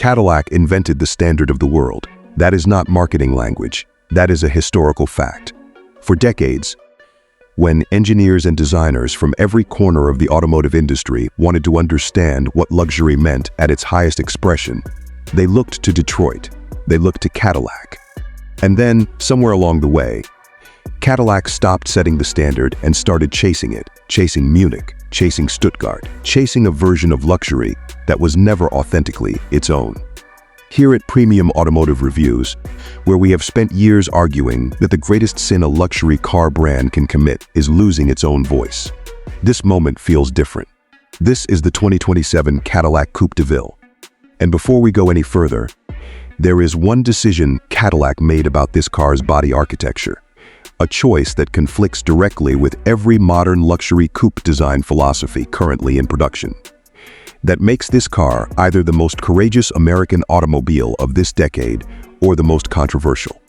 Cadillac invented the standard of the world. That is not marketing language. That is a historical fact. For decades, when engineers and designers from every corner of the automotive industry wanted to understand what luxury meant at its highest expression, they looked to Detroit. They looked to Cadillac. And then, somewhere along the way, Cadillac stopped setting the standard and started chasing it, chasing Munich, chasing Stuttgart, chasing a version of luxury that was never authentically its own. Here at Premium Automotive Reviews, where we have spent years arguing that the greatest sin a luxury car brand can commit is losing its own voice, this moment feels different. This is the 2027 Cadillac Coupe DeVille. And before we go any further, there is one decision Cadillac made about this car's body architecture, a choice that conflicts directly with every modern luxury coupe design philosophy currently in production. That makes this car either the most courageous American automobile of this decade or the most controversial.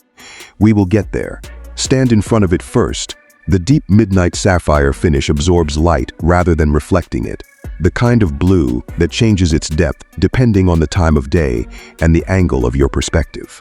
We will get there. Stand in front of it first. The deep midnight sapphire finish absorbs light rather than reflecting it, the kind of blue that changes its depth depending on the time of day and the angle of your perspective.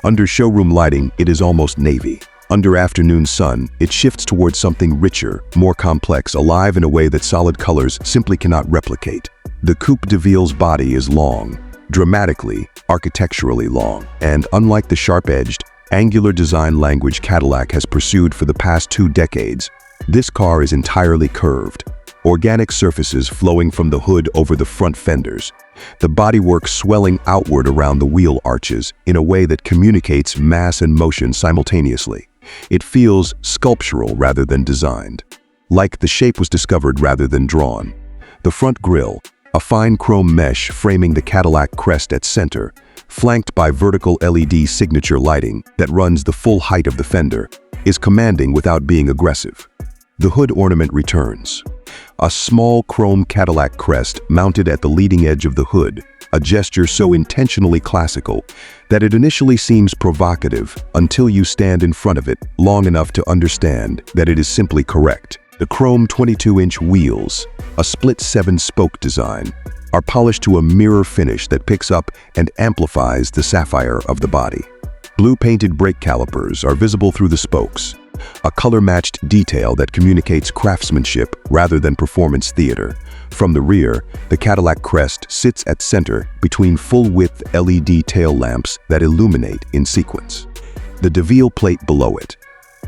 Under showroom lighting, it is almost navy. Under afternoon sun, it shifts towards something richer, more complex, alive in a way that solid colors simply cannot replicate. The Coupe DeVille's body is long, dramatically, architecturally long, and unlike the sharp-edged, angular design language Cadillac has pursued for the past 2 decades, this car is entirely curved. Organic surfaces flowing from the hood over the front fenders, the bodywork swelling outward around the wheel arches in a way that communicates mass and motion simultaneously. It feels sculptural rather than designed, like the shape was discovered rather than drawn. The front grille, a fine chrome mesh framing the Cadillac crest at center, flanked by vertical LED signature lighting that runs the full height of the fender, is commanding without being aggressive. The hood ornament returns. A small chrome Cadillac crest mounted at the leading edge of the hood, a gesture so intentionally classical that it initially seems provocative until you stand in front of it long enough to understand that it is simply correct. The chrome 22-inch wheels, a split 7-spoke design, are polished to a mirror finish that picks up and amplifies the sapphire of the body. Blue-painted brake calipers are visible through the spokes, a color-matched detail that communicates craftsmanship rather than performance theater. From the rear, the Cadillac crest sits at center between full-width LED tail lamps that illuminate in sequence. The DeVille plate below it,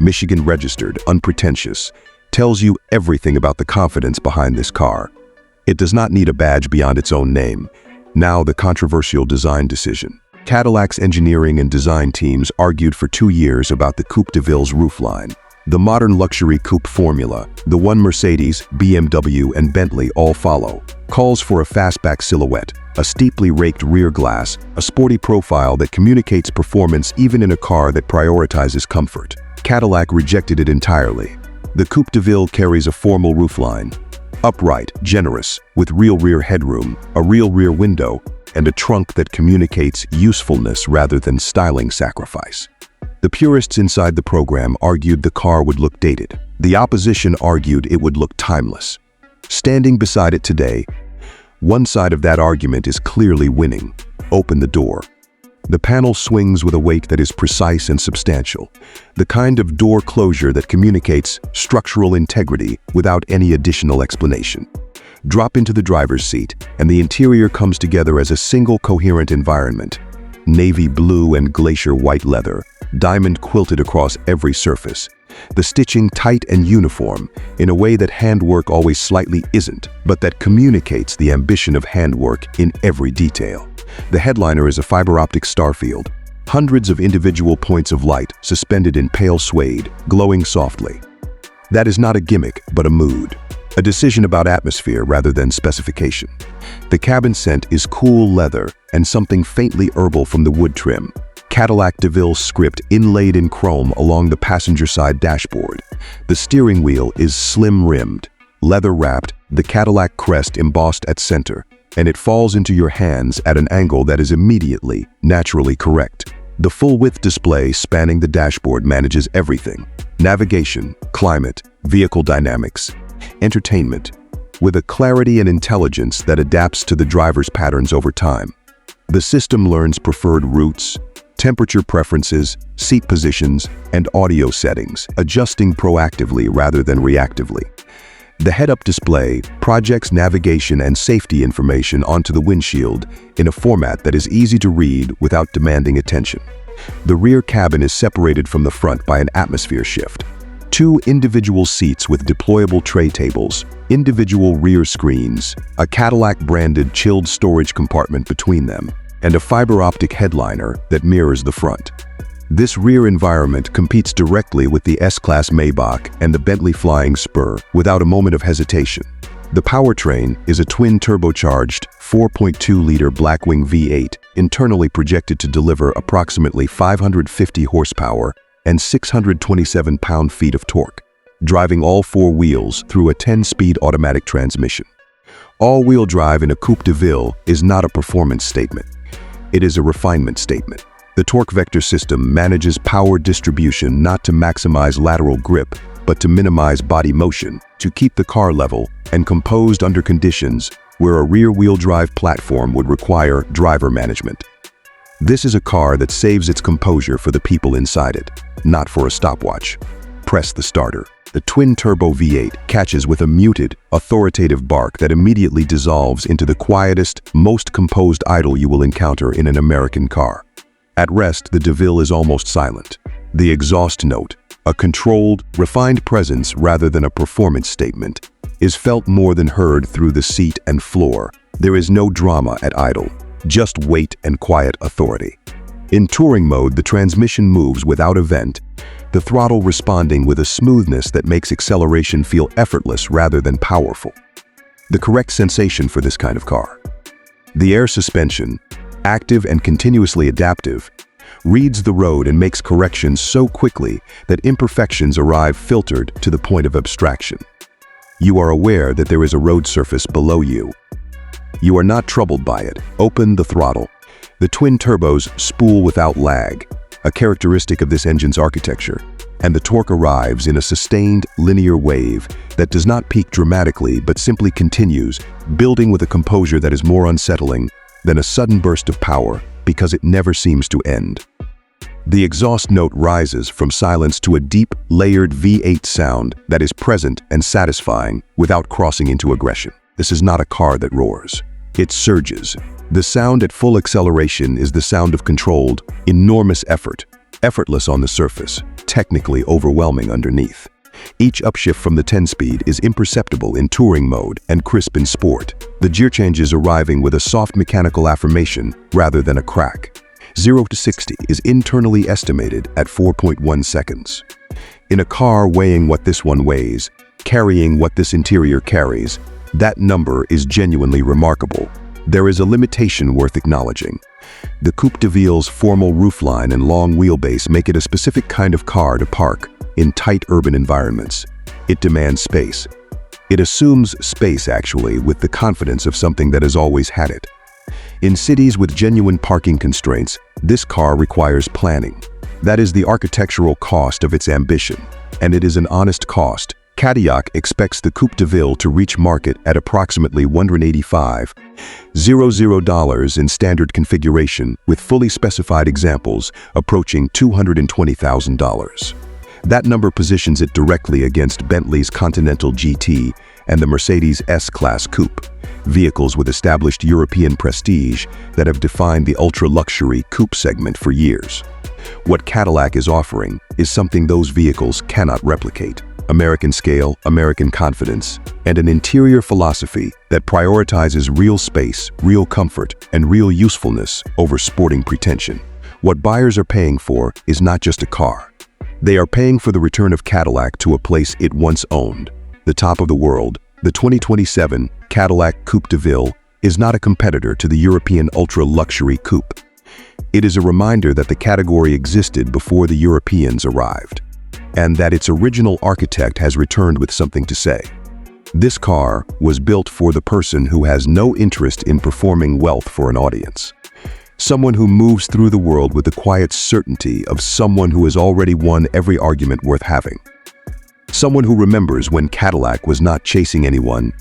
Michigan registered, unpretentious, tells you everything about the confidence behind this car. It does not need a badge beyond its own name. Now the controversial design decision. Cadillac's engineering and design teams argued for 2 years about the Coupe DeVille's roofline. The modern luxury coupe formula, the one Mercedes, BMW, and Bentley all follow, calls for a fastback silhouette, a steeply raked rear glass, a sporty profile that communicates performance even in a car that prioritizes comfort. Cadillac rejected it entirely. The Coupe DeVille carries a formal roofline, upright, generous, with real rear headroom, a real rear window, and a trunk that communicates usefulness rather than styling sacrifice. The purists inside the program argued the car would look dated. The opposition argued it would look timeless. Standing beside it today, one side of that argument is clearly winning. Open the door. The panel swings with a weight that is precise and substantial, the kind of door closure that communicates structural integrity without any additional explanation. Drop into the driver's seat, and the interior comes together as a single coherent environment. Navy blue and glacier white leather, diamond-quilted across every surface. The stitching tight and uniform, in a way that handwork always slightly isn't, but that communicates the ambition of handwork in every detail. The headliner is a fiber optic starfield, hundreds of individual points of light suspended in pale suede, glowing softly. That is not a gimmick, but a mood. A decision about atmosphere rather than specification. The cabin scent is cool leather and something faintly herbal from the wood trim. Cadillac DeVille script inlaid in chrome along the passenger side dashboard. The steering wheel is slim-rimmed, leather-wrapped, the Cadillac crest embossed at center, and it falls into your hands at an angle that is immediately, naturally correct. The full-width display spanning the dashboard manages everything: navigation, climate, vehicle dynamics, entertainment, with a clarity and intelligence that adapts to the driver's patterns over time. The system learns preferred routes, temperature preferences, seat positions, and audio settings, adjusting proactively rather than reactively. The head-up display projects navigation and safety information onto the windshield in a format that is easy to read without demanding attention. The rear cabin is separated from the front by an atmosphere shift. 2 individual seats with deployable tray tables, individual rear screens, a Cadillac-branded chilled storage compartment between them, and a fiber optic headliner that mirrors the front. This rear environment competes directly with the S-Class Maybach and the Bentley Flying Spur without a moment of hesitation. The powertrain is a twin-turbocharged 4.2-liter Blackwing V8, internally projected to deliver approximately 550 horsepower and 627 pound-feet of torque, driving all 4 wheels through a 10-speed automatic transmission. All-wheel drive in a Coupe DeVille is not a performance statement. It is a refinement statement. The torque vector system manages power distribution not to maximize lateral grip, but to minimize body motion, to keep the car level and composed under conditions where a rear-wheel drive platform would require driver management. This is a car that saves its composure for the people inside it, not for a stopwatch. Press the starter. The twin-turbo V8 catches with a muted, authoritative bark that immediately dissolves into the quietest, most composed idle you will encounter in an American car. At rest, the DeVille is almost silent. The exhaust note, a controlled, refined presence rather than a performance statement, is felt more than heard through the seat and floor. There is no drama at idle, just weight and quiet authority. In touring mode, the transmission moves without a vent, the throttle responding with a smoothness that makes acceleration feel effortless rather than powerful. The correct sensation for this kind of car. The air suspension, active and continuously adaptive, reads the road and makes corrections so quickly that imperfections arrive filtered to the point of abstraction. You are aware that there is a road surface below you. You are not troubled by it. Open the throttle. The twin turbos spool without lag, a characteristic of this engine's architecture, and the torque arrives in a sustained, linear wave that does not peak dramatically but simply continues, building with a composure that is more unsettling than a sudden burst of power because it never seems to end. The exhaust note rises from silence to a deep, layered V8 sound that is present and satisfying without crossing into aggression. This is not a car that roars. It surges. The sound at full acceleration is the sound of controlled, enormous effort, effortless on the surface, technically overwhelming underneath. Each upshift from the 10-speed is imperceptible in touring mode and crisp in sport, the gear changes arriving with a soft mechanical affirmation rather than a crack. 0 to 60 is internally estimated at 4.1 seconds. In a car weighing what this one weighs, carrying what this interior carries, that number is genuinely remarkable. There is a limitation worth acknowledging. The Coupe DeVille's formal roofline and long wheelbase make it a specific kind of car to park in tight urban environments. It demands space. It assumes space, actually, with the confidence of something that has always had it. In cities with genuine parking constraints, this car requires planning. That is the architectural cost of its ambition, and it is an honest cost. Cadillac expects the Coupe DeVille to reach market at approximately $185,000 in standard configuration, with fully specified examples approaching $220,000. That number positions it directly against Bentley's Continental GT and the Mercedes S-Class Coupe, vehicles with established European prestige that have defined the ultra-luxury coupe segment for years. What Cadillac is offering is something those vehicles cannot replicate: American scale, American confidence, and an interior philosophy that prioritizes real space, real comfort, and real usefulness over sporting pretension. What buyers are paying for is not just a car. They are paying for the return of Cadillac to a place it once owned. The top of the world, the 2027 Cadillac Coupe DeVille is not a competitor to the European ultra-luxury coupe. It is a reminder that the category existed before the Europeans arrived, and that its original architect has returned with something to say. This car was built for the person who has no interest in performing wealth for an audience. Someone who moves through the world with the quiet certainty of someone who has already won every argument worth having. Someone who remembers when Cadillac was not chasing anyone,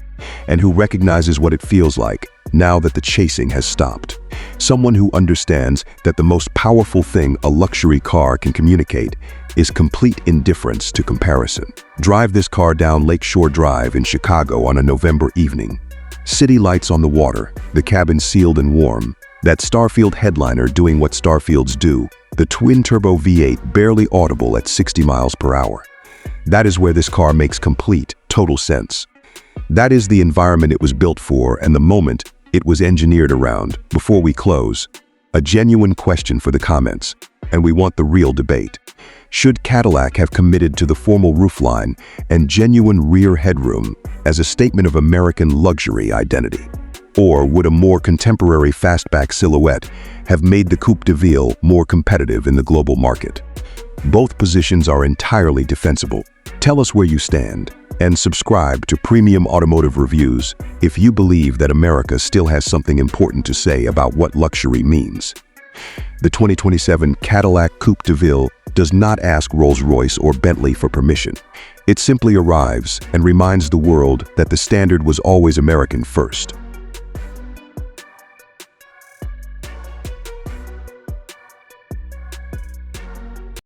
and who recognizes what it feels like now that the chasing has stopped. Someone who understands that the most powerful thing a luxury car can communicate is complete indifference to comparison. Drive this car down Lakeshore Drive in Chicago on a November evening. City lights on the water, the cabin sealed and warm, that Starfield headliner doing what Starfields do, the twin-turbo V8 barely audible at 60 miles per hour. That is where this car makes complete, total sense. That is the environment it was built for and the moment it was engineered around. Before we close, a genuine question for the comments, and we want the real debate. Should Cadillac have committed to the formal roofline and genuine rear headroom as a statement of American luxury identity? Or would a more contemporary fastback silhouette have made the Coupe DeVille more competitive in the global market? Both positions are entirely defensible. Tell us where you stand, and subscribe to Premium Automotive Reviews if you believe that America still has something important to say about what luxury means. The 2027 Cadillac Coupe DeVille does not ask Rolls-Royce or Bentley for permission. It simply arrives and reminds the world that the standard was always American first.